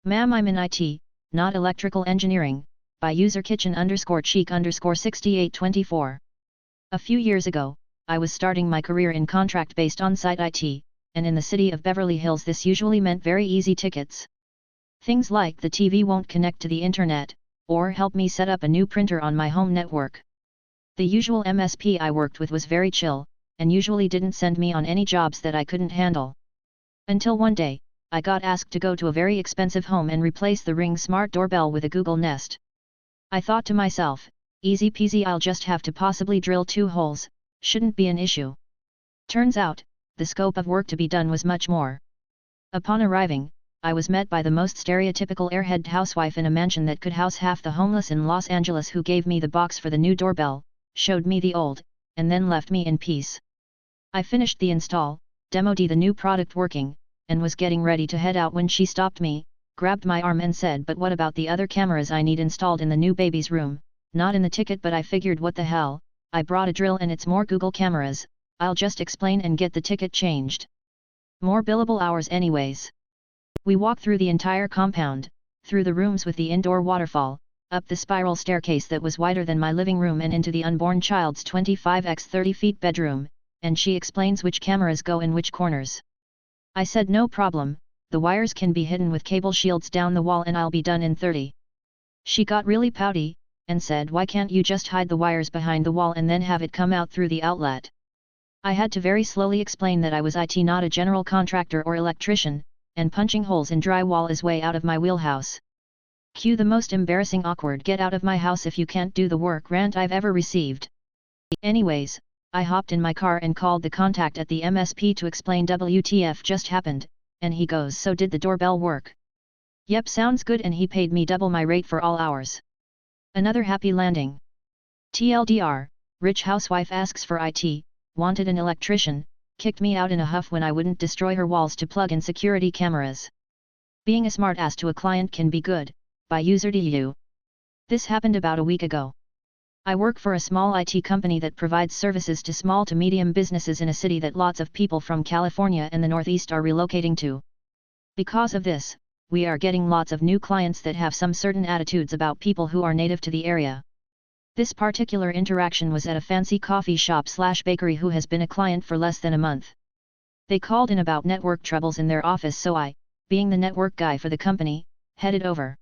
Ma'am, I'm in IT, not electrical engineering, by user kitchen_cheek_6824. A few years ago, I was starting my career in contract-based on-site IT, and in the city of Beverly Hills this usually meant very easy tickets. Things like the TV won't connect to the internet, or help me set up a new printer on my home network. The usual MSP I worked with was very chill, and usually didn't send me on any jobs that I couldn't handle. Until one day, I got asked to go to a very expensive home and replace the Ring smart doorbell with a Google Nest. I thought to myself, easy peasy, I'll just have to possibly drill 2 holes, shouldn't be an issue. Turns out, the scope of work to be done was much more. Upon arriving, I was met by the most stereotypical airhead housewife in a mansion that could house half the homeless in Los Angeles, who gave me the box for the new doorbell, showed me the old, and then left me in peace. I finished the install, demoed the new product working, and was getting ready to head out when she stopped me, grabbed my arm and said, "But what about the other cameras I need installed in the new baby's room?" Not in the ticket, but I figured, what the hell, I brought a drill and it's more Google cameras, I'll just explain and get the ticket changed. More billable hours anyways. We walked through the entire compound, through the rooms with the indoor waterfall, up the spiral staircase that was wider than my living room and into the unborn child's 25x 30 feet bedroom, and she explains which cameras go in which corners. I said no problem, the wires can be hidden with cable shields down the wall and I'll be done in 30. She got really pouty, and said, "Why can't you just hide the wires behind the wall and then have it come out through the outlet?" I had to very slowly explain that I was IT, not a general contractor or electrician, and punching holes in drywall is way out of my wheelhouse. Cue the most embarrassing awkward "get out of my house if you can't do the work" rant I've ever received. Anyways, I hopped in my car and called the contact at the MSP to explain WTF just happened, and he goes, "So did the doorbell work?" "Yep, sounds good," and he paid me double my rate for all hours. Another happy landing. TLDR, rich housewife asks for IT, wanted an electrician, kicked me out in a huff when I wouldn't destroy her walls to plug in security cameras. Being a smartass to a client can be good, by user DU. This happened about a week ago. I work for a small IT company that provides services to small to medium businesses in a city that lots of people from California and the Northeast are relocating to. Because of this, we are getting lots of new clients that have some certain attitudes about people who are native to the area. This particular interaction was at a fancy coffee shop/bakery who has been a client for less than a month. They called in about network troubles in their office, so I, being the network guy for the company, headed over.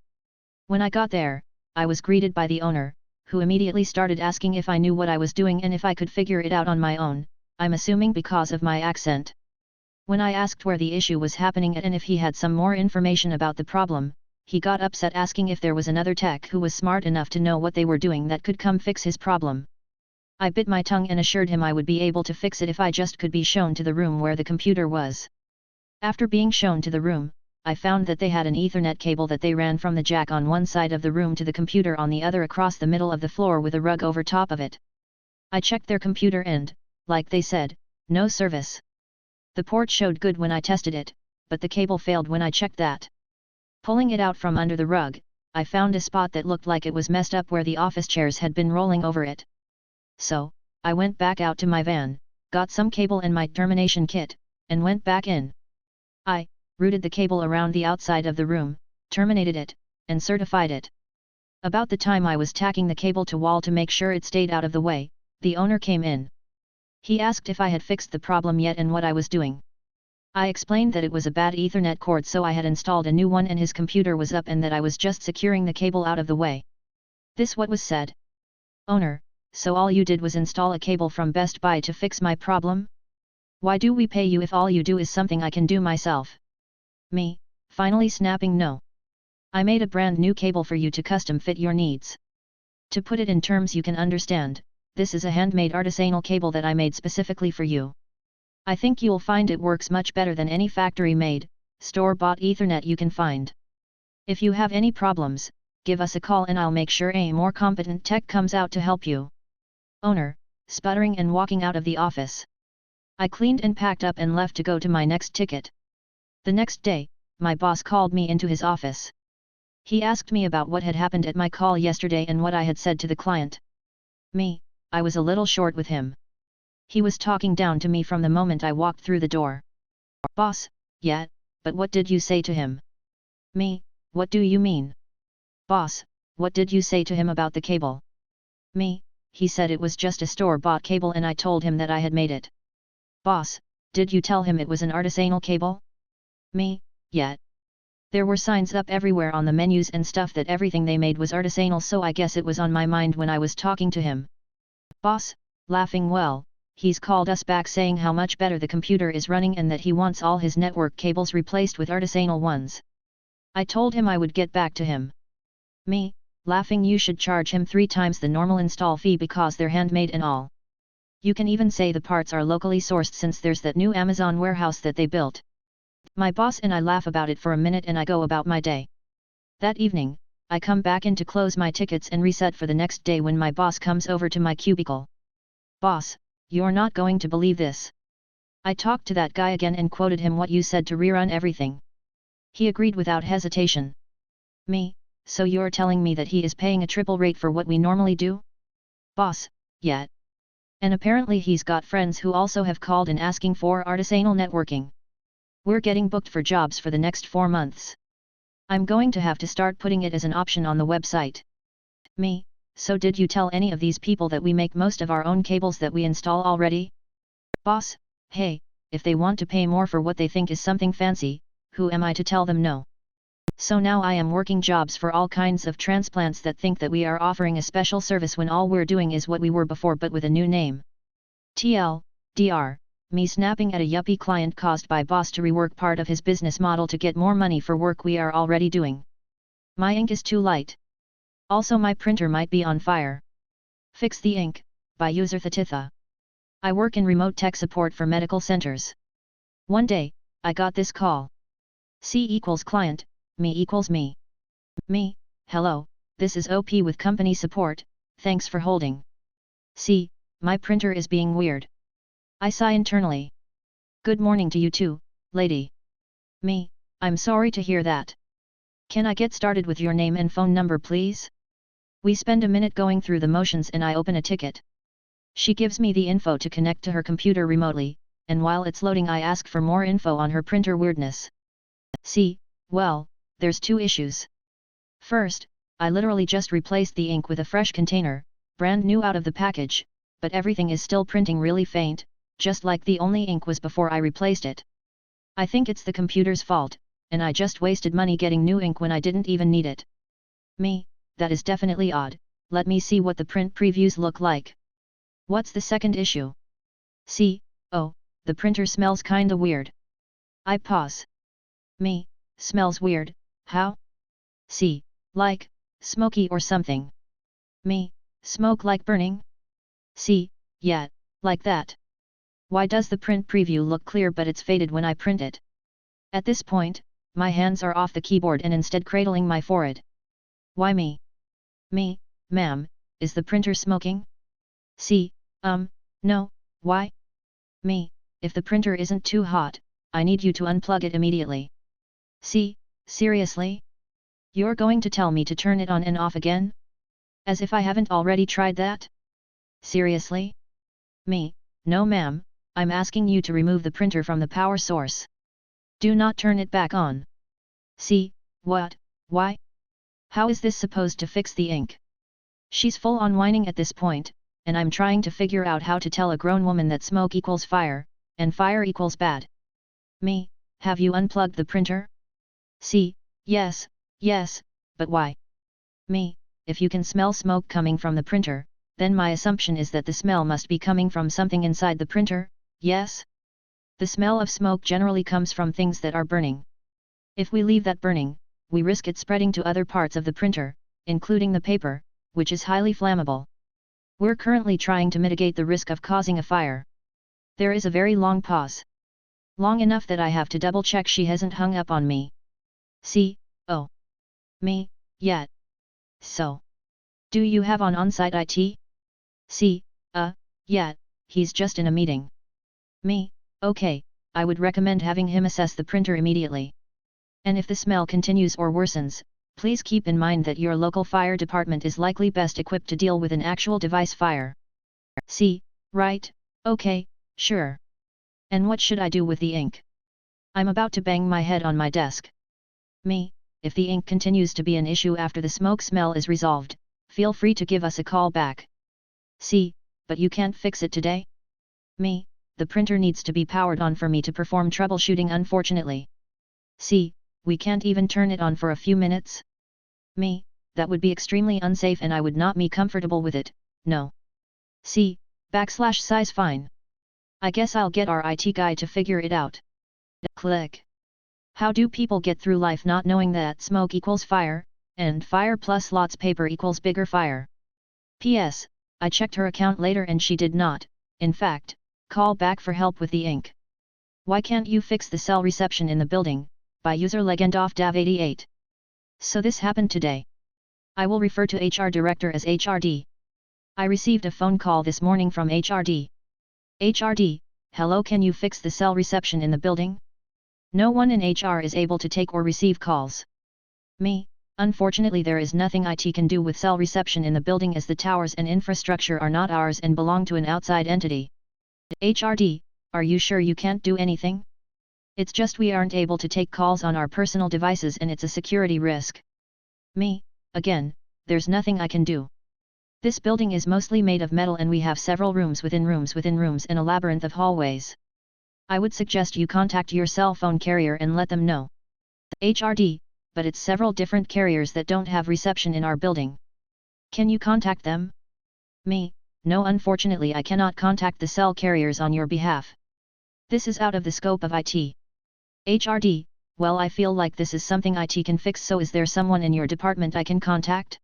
When I got there, I was greeted by the owner, who immediately started asking if I knew what I was doing and if I could figure it out on my own, I'm assuming because of my accent. When I asked where the issue was happening at and if he had some more information about the problem, he got upset, asking if there was another tech who was smart enough to know what they were doing that could come fix his problem. I bit my tongue and assured him I would be able to fix it if I just could be shown to the room where the computer was. After being shown to the room, I found that they had an Ethernet cable that they ran from the jack on one side of the room to the computer on the other across the middle of the floor with a rug over top of it. I checked their computer and, like they said, no service. The port showed good when I tested it, but the cable failed when I checked that. Pulling it out from under the rug, I found a spot that looked like it was messed up where the office chairs had been rolling over it. So, I went back out to my van, got some cable and my termination kit, and went back in. I routed the cable around the outside of the room, terminated it, and certified it. About the time I was tacking the cable to wall to make sure it stayed out of the way, the owner came in. He asked if I had fixed the problem yet and what I was doing. I explained that it was a bad Ethernet cord, so I had installed a new one and his computer was up and that I was just securing the cable out of the way. This what was said. Owner: "So all you did was install a cable from Best Buy to fix my problem? Why do we pay you if all you do is something I can do myself?" Me, finally snapping no. "I made a brand new cable for you to custom fit your needs. To put it in terms you can understand, this is a handmade artisanal cable that I made specifically for you. I think you'll find it works much better than any factory-made, store-bought Ethernet you can find. If you have any problems, give us a call and I'll make sure a more competent tech comes out to help you." Owner, sputtering and walking out of the office. I cleaned and packed up and left to go to my next ticket. The next day, my boss called me into his office. He asked me about what had happened at my call yesterday and what I had said to the client. Me, I was a little short with him. He was talking down to me from the moment I walked through the door. "Boss, yeah, but what did you say to him?" Me, What do you mean? Boss, what did you say to him about the cable? Me, he said it was just a store-bought cable and I told him that I had made it. Boss, did you tell him it was an artisanal cable? Me, yet. There were signs up everywhere on the menus and stuff that everything they made was artisanal, so I guess it was on my mind when I was talking to him. Boss, laughing, well, he's called us back saying how much better the computer is running and that he wants all his network cables replaced with artisanal ones. I told him I would get back to him. Me, laughing, you should charge him 3 times the normal install fee because they're handmade and all. You can even say the parts are locally sourced since there's that new Amazon warehouse that they built. My boss and I laugh about it for a minute and I go about my day. That evening, I come back in to close my tickets and reset for the next day when my boss comes over to my cubicle. Boss, you're not going to believe this. I talked to that guy again and quoted him what you said to rerun everything. He agreed without hesitation. Me, so you're telling me that he is paying a triple rate for what we normally do? Boss, yet. And apparently he's got friends who also have called in asking for artisanal networking. We're getting booked for jobs for the next 4 months. I'm going to have to start putting it as an option on the website. Me, so did you tell any of these people that we make most of our own cables that we install already? Boss, hey, if they want to pay more for what they think is something fancy, who am I to tell them no? So now I am working jobs for all kinds of transplants that think that we are offering a special service when all we're doing is what we were before but with a new name. TLDR, me snapping at a yuppie client caused by boss to rework part of his business model to get more money for work we are already doing. My ink is too light. Also my printer might be on fire. Fix the ink, by user Thatitha. I work in remote tech support for medical centers. One day, I got this call. C equals client, me equals me. Me, hello, this is OP with company support, thanks for holding. C, my printer is being weird. I sigh internally. Good morning to you too, lady. Me, I'm sorry to hear that. Can I get started with your name and phone number please? We spend a minute going through the motions and I open a ticket. She gives me the info to connect to her computer remotely, and while it's loading I ask for more info on her printer weirdness. See, well, there's 2 issues. First, I literally just replaced the ink with a fresh container, brand new out of the package, but everything is still printing really faint, just like the only ink was before I replaced it. I think it's the computer's fault, and I just wasted money getting new ink when I didn't even need it. Me, that is definitely odd, let me see what the print previews look like. What's the second issue? See, oh, the printer smells kinda weird. I pause. Me, smells weird, how? See, like, smoky or something. Me, smoke like burning? See, yeah, like that. Why does the print preview look clear but it's faded when I print it? At this point, my hands are off the keyboard and instead cradling my forehead. Why me? Me, ma'am, is the printer smoking? See, no, why? Me, if the printer isn't too hot, I need you to unplug it immediately. See, seriously? You're going to tell me to turn it on and off again? As if I haven't already tried that? Seriously? Me, no ma'am, I'm asking you to remove the printer from the power source. Do not turn it back on. See, what, why? How is this supposed to fix the ink? She's full on whining at this point, and I'm trying to figure out how to tell a grown woman that smoke equals fire, and fire equals bad. Me, have you unplugged the printer? See, yes, but why? Me, if you can smell smoke coming from the printer, then my assumption is that the smell must be coming from something inside the printer, yes? The smell of smoke generally comes from things that are burning. If we leave that burning, we risk it spreading to other parts of the printer, including the paper, which is highly flammable. We're currently trying to mitigate the risk of causing a fire. There is a very long pause. Long enough that I have to double check she hasn't hung up on me. See, oh. Me, yet. So. Do you have on-site IT? See, yet, he's just in a meeting. Me, okay, I would recommend having him assess the printer immediately. And if the smell continues or worsens, please keep in mind that your local fire department is likely best equipped to deal with an actual device fire. See, right, okay, sure. And what should I do with the ink? I'm about to bang my head on my desk. Me, If the ink continues to be an issue after the smoke smell is resolved, feel free to give us a call back. C. But you can't fix it today? Me. The printer needs to be powered on for me to perform troubleshooting unfortunately. C. We can't even turn it on for a few minutes? Me. That would be extremely unsafe and I would not be comfortable with it, no. C. /size fine. I guess I'll get our IT guy to figure it out. Click. How do people get through life not knowing that smoke equals fire, and fire plus lots paper equals bigger fire? P.S. I checked her account later and she did not, in fact, call back for help with the ink. Why can't you fix the cell reception in the building? By user Legendoff Dav 88. So this happened today. I will refer to HR director as HRD. I received a phone call this morning from HRD. HRD, hello, can you fix the cell reception in the building? No one in HR is able to take or receive calls. Me, unfortunately there is nothing IT can do with cell reception in the building as the towers and infrastructure are not ours and belong to an outside entity. HRD, are you sure you can't do anything? It's just we aren't able to take calls on our personal devices and it's a security risk. Me, again, there's nothing I can do. This building is mostly made of metal and we have several rooms within rooms within rooms and a labyrinth of hallways. I would suggest you contact your cell phone carrier and let them know. HRD, but it's several different carriers that don't have reception in our building. Can you contact them? Me, no, unfortunately I cannot contact the cell carriers on your behalf. This is out of the scope of IT. HRD, well, I feel like this is something IT can fix, so is there someone in your department I can contact?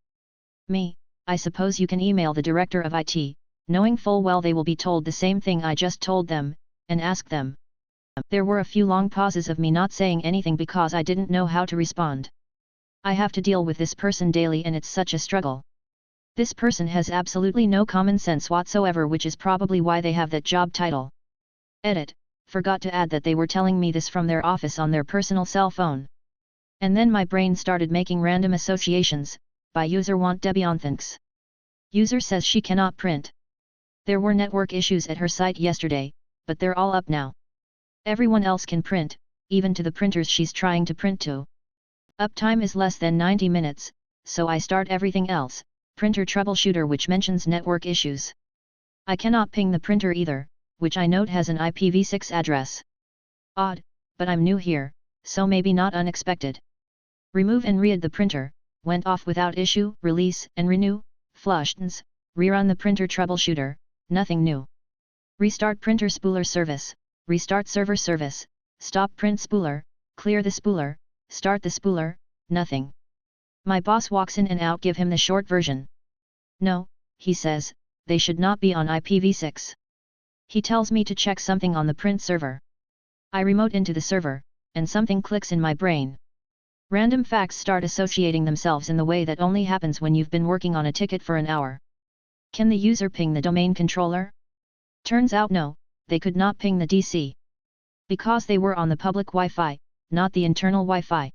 Me, I suppose you can email the director of IT, knowing full well they will be told the same thing I just told them, and ask them. There were a few long pauses of me not saying anything because I didn't know how to respond. I have to deal with this person daily and it's such a struggle. This person has absolutely no common sense whatsoever, which is probably why they have that job title. Edit. Forgot to add that they were telling me this from their office on their personal cell phone. And then my brain started making random associations. By user want Debian thinks. User says she cannot print. There were network issues at her site yesterday, but they're all up now. Everyone else can print, even to the printers she's trying to print to. Uptime is less than 90 minutes, so I start everything else, printer troubleshooter, which mentions network issues. I cannot ping the printer either, which I note has an IPv6 address. Odd, but I'm new here, so maybe not unexpected. Remove and re-add the printer, went off without issue, release and renew, flushed, rerun the printer troubleshooter, nothing new. Restart printer spooler service, restart server service, stop print spooler, clear the spooler, start the spooler, nothing. My boss walks in and out, give him the short version. No, he says, they should not be on IPv6. He tells me to check something on the print server. I remote into the server, and something clicks in my brain. Random facts start associating themselves in the way that only happens when you've been working on a ticket for an hour. Can the user ping the domain controller? Turns out no, they could not ping the DC. Because they were on the public Wi-Fi, not the internal Wi-Fi.